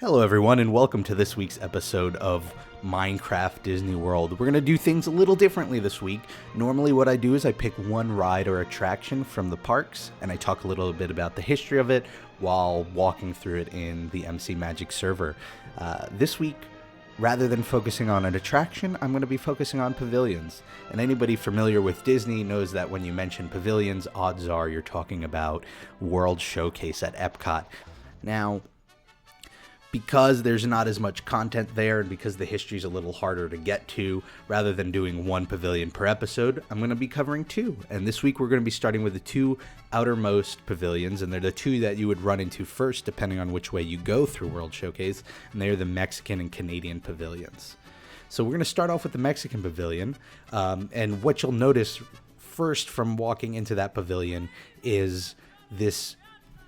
Hello everyone and welcome to this week's episode of Minecraft Disney World. We're going to do things a little differently this week. Normally what I do is I pick one ride or attraction from the parks and I talk a little bit about the history of it while walking through it in the MC Magic server. This week, rather than focusing on an attraction, I'm going to be focusing on pavilions. And anybody familiar with Disney knows that when you mention pavilions, odds are you're talking about World Showcase at Epcot. Now, because there's not as much content there and because the history is a little harder to get to, rather than doing one pavilion per episode, I'm going to be covering two. And this week we're going to be starting with the two outermost pavilions, and they're the two that you would run into first depending on which way you go through World Showcase, and they're the Mexican and Canadian pavilions. So we're going to start off with the Mexican pavilion, and what you'll notice first from walking into that pavilion is this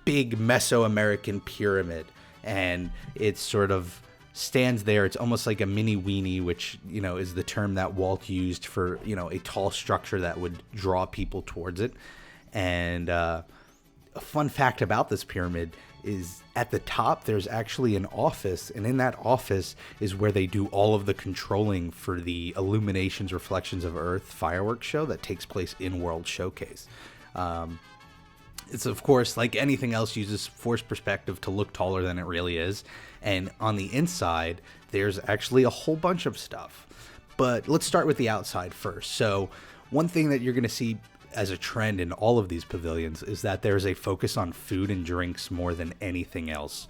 big Mesoamerican pyramid. And it sort of stands there. It's almost like a mini weenie, which, is the term that Walt used for, a tall structure that would draw people towards it. And a fun fact about this pyramid is at the top, there's actually an office. And in that office is where they do all of the controlling for the Illuminations Reflections of Earth fireworks show that takes place in World Showcase. It's, of course, like anything else, uses forced perspective to look taller than it really is. And on the inside, there's actually a whole bunch of stuff. But let's start with the outside first. So one thing that you're going to see as a trend in all of these pavilions is that there's a focus on food and drinks more than anything else.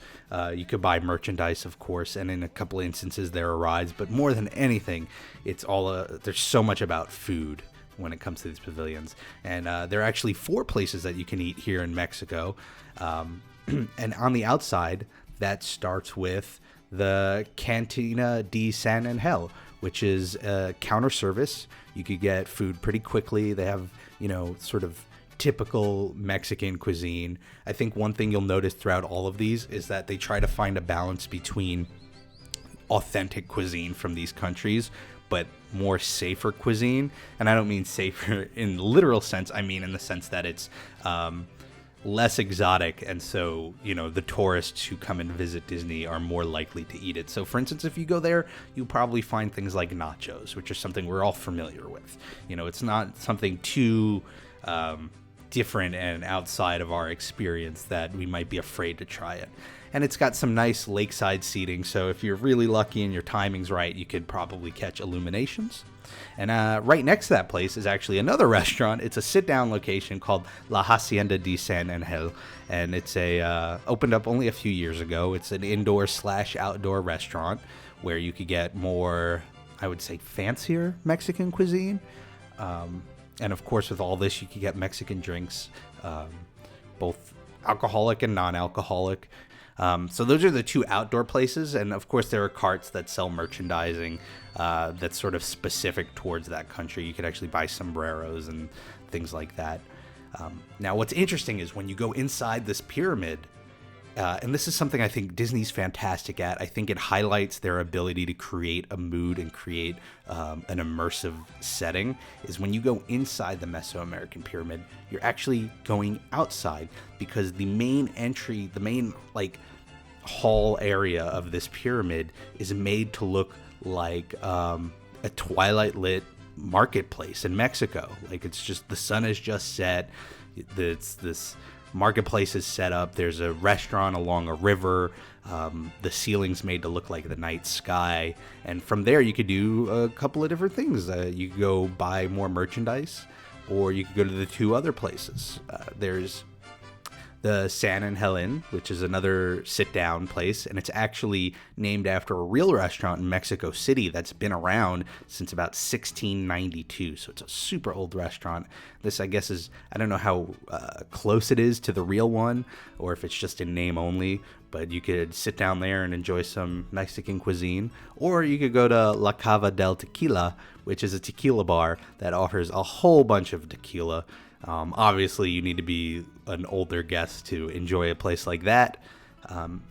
You could buy merchandise, of course, and in a couple of instances there are rides. But more than anything, it's all there's so much about food when it comes to these pavilions. And there are actually 4 places that you can eat here in Mexico. And on the outside, that starts with the Cantina de San Angel, which is a counter service. You could get food pretty quickly. They have, sort of typical Mexican cuisine. I think one thing you'll notice throughout all of these is that they try to find a balance between authentic cuisine from these countries, but more safer cuisine. And I don't mean safer in the literal sense. I mean in the sense that it's less exotic. And so, the tourists who come and visit Disney are more likely to eat it. So, for instance, if you go there, you'll probably find things like nachos, which is something we're all familiar with. It's not something too different and outside of our experience that we might be afraid to try it. And it's got some nice lakeside seating, so if you're really lucky and your timing's right, you could probably catch Illuminations. And right next to that place is actually another restaurant. It's a sit-down location called La Hacienda de San Angel, and it's opened up only a few years ago. It's an indoor/outdoor restaurant where you could get more, I would say, fancier Mexican cuisine. And of course, with all this, you could get Mexican drinks, both alcoholic and non-alcoholic. So those are the 2 outdoor places, and of course there are carts that sell merchandising that's sort of specific towards that country. You could actually buy sombreros and things like that. Now what's interesting is when you go inside this pyramid, and this is something I think Disney's fantastic at. I think it highlights their ability to create a mood and create an immersive setting, is when you go inside the Mesoamerican pyramid, you're actually going outside, because the main entry, the main hall area of this pyramid is made to look like a twilight lit marketplace in Mexico. Like, it's just, the sun has just set. It's this marketplace is set up. There's a restaurant along a river. The ceiling's made to look like the night sky. And from there, you could do a couple of different things. You could go buy more merchandise, or you could go to the 2 other places. There's the San Angel Inn, which is another sit-down place, and it's actually named after a real restaurant in Mexico City that's been around since about 1692, so it's a super old restaurant. This, I guess, is, I don't know how close it is to the real one, or if it's just in name only, but you could sit down there and enjoy some Mexican cuisine, or you could go to La Cava del Tequila, which is a tequila bar that offers a whole bunch of tequila. Obviously, you need to be an older guest to enjoy a place like that.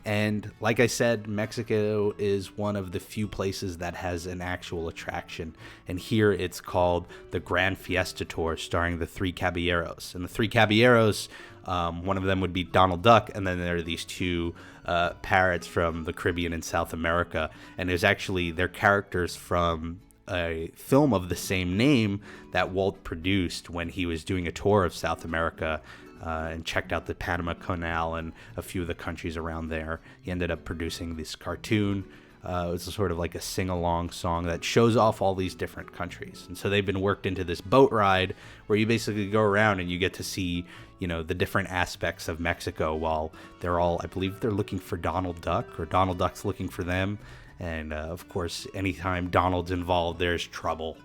And like I said, Mexico is one of the few places that has an actual attraction. And here it's called the Grand Fiesta Tour, starring the 3 Caballeros. And the 3 Caballeros, one of them would be Donald Duck, and then there are these 2 parrots from the Caribbean and South America, and there's actually their characters from a film of the same name that Walt produced when he was doing a tour of South America and checked out the Panama Canal and a few of the countries around there. He ended up producing this cartoon. It was sort of like a sing-along song that shows off all these different countries. And so they've been worked into this boat ride where you basically go around and you get to see, the different aspects of Mexico while they're all, I believe they're looking for Donald Duck, or Donald Duck's looking for them. And, of course, anytime Donald's involved, there's trouble.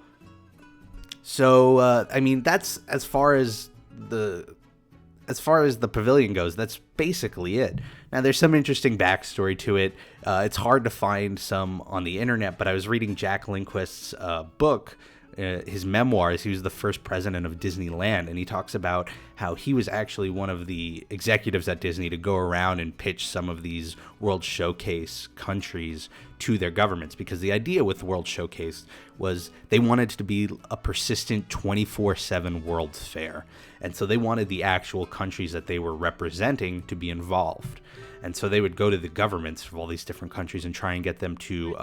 So, that's as far as the pavilion goes, that's basically it. Now, there's some interesting backstory to it. It's hard to find some on the internet, but I was reading Jack Lindquist's book, his memoirs. He was the first president of Disneyland, and he talks about how he was actually one of the executives at Disney to go around and pitch some of these World Showcase countries to their governments, because the idea with World Showcase was they wanted to be a persistent 24/7 World's Fair. And so they wanted the actual countries that they were representing to be involved. And so they would go to the governments of all these different countries and try and get them to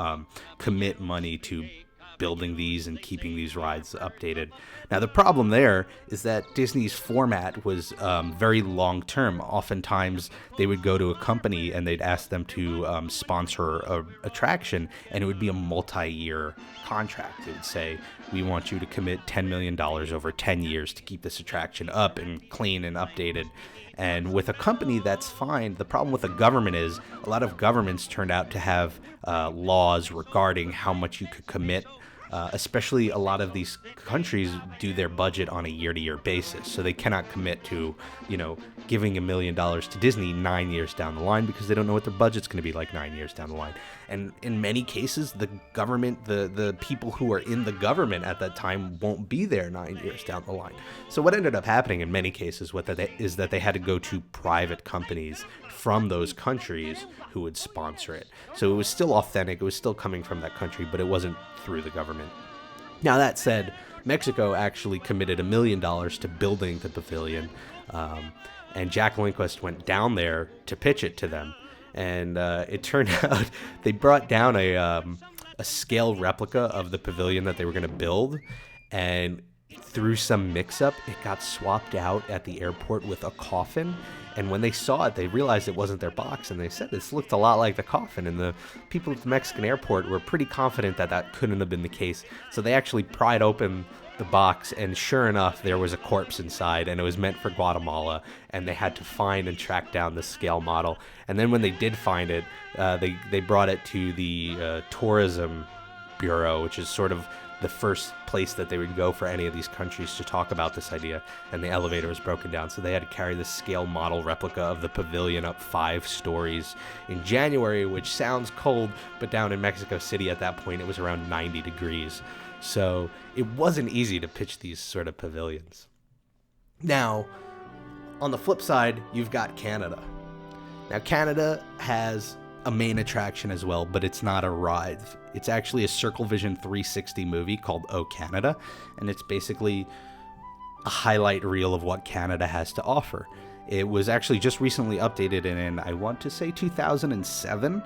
commit money to building these and keeping these rides updated. Now, the problem there is that Disney's format was very long-term. Oftentimes, they would go to a company and they'd ask them to sponsor an attraction, and it would be a multi-year contract. It would say, we want you to commit $10 million over 10 years to keep this attraction up and clean and updated. And with a company, that's fine. The problem with a government is a lot of governments turned out to have laws regarding how much you could commit. Especially a lot of these countries do their budget on a year-to-year basis. So they cannot commit to, giving $1 million to Disney 9 years down the line, because they don't know what their budget's going to be like 9 years down the line. And in many cases, the government, the people who are in the government at that time won't be there 9 years down the line. So what ended up happening in many cases is that they had to go to private companies from those countries who would sponsor it. So it was still authentic. It was still coming from that country, but it wasn't through the government. Now, that said, Mexico actually committed $1 million to building the pavilion, and Jack Lindquist went down there to pitch it to them. And it turned out they brought down a scale replica of the pavilion that they were going to build, and through some mix-up, it got swapped out at the airport with a coffin. And when they saw it, they realized it wasn't their box, and they said this looked a lot like the coffin. And the people at the Mexican airport were pretty confident that that couldn't have been the case. So they actually pried open the box, and sure enough, there was a corpse inside, and it was meant for Guatemala. And they had to find and track down the scale model. And then when they did find it, they brought it to the Tourism Bureau, which is sort of the first place that they would go for any of these countries to talk about this idea, and the elevator was broken down, so they had to carry the scale model replica of the pavilion up 5 stories in January, which sounds cold, but down in Mexico City at that point it was around 90 degrees, so it wasn't easy to pitch these sort of pavilions. Now, on the flip side, you've got Canada. Now, Canada has a main attraction as well, but it's not a ride. It's actually a Circle Vision 360 movie called Oh Canada, and it's basically a highlight reel of what Canada has to offer. It was actually just recently updated in, I want to say, 2007,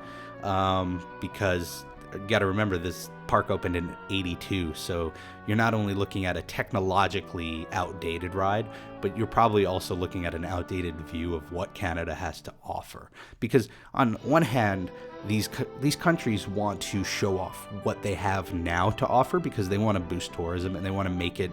because you got to remember this park opened in 82, so you're not only looking at a technologically outdated ride, but you're probably also looking at an outdated view of what Canada has to offer. Because on one hand, these countries want to show off what they have now to offer, because they want to boost tourism and they want to make it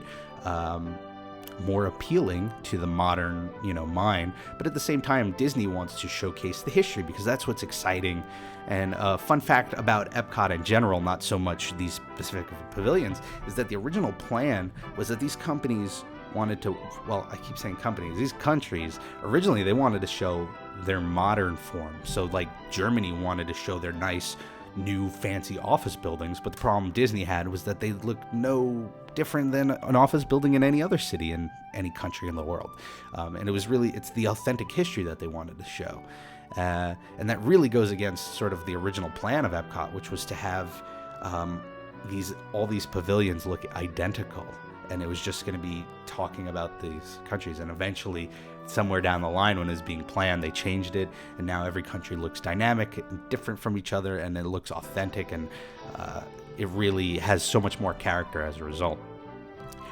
more appealing to the modern, mind. But at the same time, Disney wants to showcase the history, because that's what's exciting. And a fun fact about Epcot in general, not so much these specific pavilions, is that the original plan was that these companies wanted to, well, I keep saying companies, these countries, originally they wanted to show their modern form. So like Germany wanted to show their nice, new, fancy office buildings, but the problem Disney had was that they looked no different than an office building in any other city in any country in the world. And it's the authentic history that they wanted to show. And that really goes against sort of the original plan of Epcot, which was to have all these pavilions look identical. and it was just going to be talking about these countries. And eventually, somewhere down the line when it was being planned, they changed it, and now every country looks dynamic and different from each other, and it looks authentic, and it really has so much more character as a result.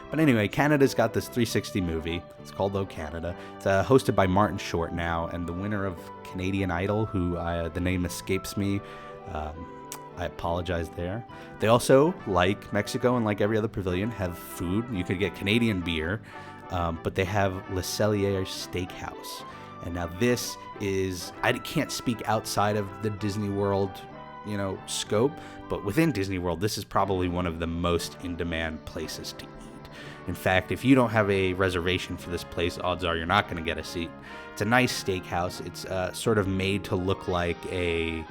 But anyway, Canada's got this 360 movie. It's called Oh Canada. It's hosted by Martin Short now, and the winner of Canadian Idol, who the name escapes me. I apologize there. They also, like Mexico and like every other pavilion, have food. You could get Canadian beer, but they have Le Cellier Steakhouse. And now this is, I can't speak outside of the Disney World, scope, but within Disney World, this is probably one of the most in-demand places to eat. In fact, if you don't have a reservation for this place, odds are you're not going to get a seat. It's a nice steakhouse. It's sort of made to look like a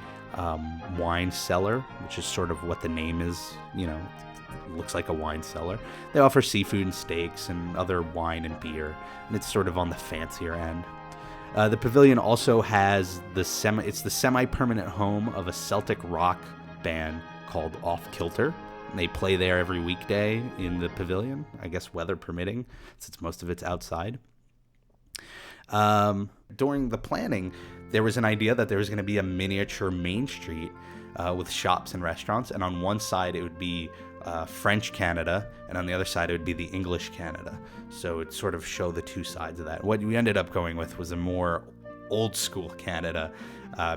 wine cellar, which is sort of what the name is. It looks like a wine cellar. They offer seafood and steaks and other wine and beer, and it's sort of on the fancier end. The pavilion also has the semi-permanent home of a Celtic rock band called Off Kilter. They play there every weekday in the pavilion, I guess weather permitting, since most of it's outside. During the planning, there was an idea that there was going to be a miniature Main Street with shops and restaurants, and on one side it would be French Canada, and on the other side it would be the English Canada. So it sort of show the two sides of that. What we ended up going with was a more old school Canada.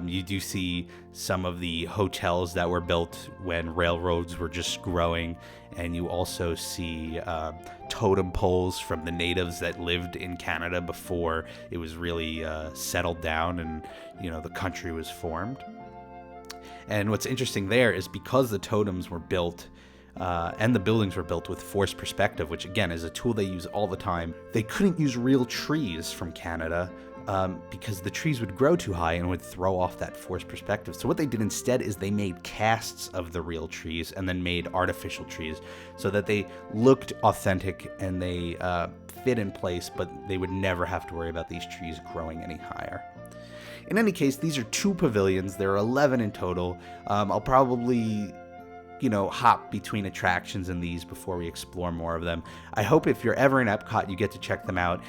You do see some of the hotels that were built when railroads were just growing, and you also see totem poles from the natives that lived in Canada before it was really settled down and the country was formed. And what's interesting there is because the totems were built and the buildings were built with forced perspective, which again is a tool they use all the time, they couldn't use real trees from Canada because the trees would grow too high and would throw off that forced perspective. So what they did instead is they made casts of the real trees and then made artificial trees so that they looked authentic and they fit in place, but they would never have to worry about these trees growing any higher. In any case, these are 2 pavilions. There are 11 in total. I'll probably hop between attractions in these before we explore more of them. I hope if you're ever in Epcot, you get to check them out.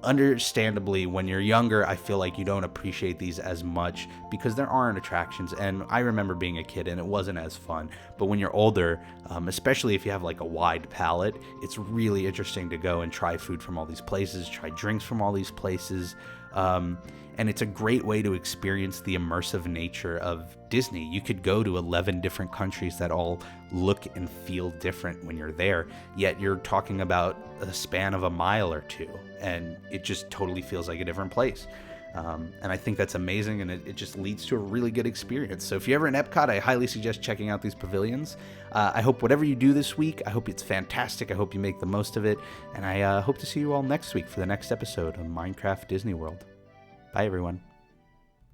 Understandably, when you're younger, I feel like you don't appreciate these as much because there aren't attractions, and I remember being a kid and it wasn't as fun. But when you're older, especially if you have like a wide palate, it's really interesting to go and try food from all these places, try drinks from all these places, and it's a great way to experience the immersive nature of Disney. You could go to 11 different countries that all look and feel different when you're there, yet you're talking about a span of a mile or two, and it just totally feels like a different place. And I think that's amazing, and it just leads to a really good experience. So if you're ever in Epcot, I highly suggest checking out these pavilions. I hope whatever you do this week, I hope it's fantastic. I hope you make the most of it, and I hope to see you all next week for the next episode of Minecraft Disney World. Bye, everyone.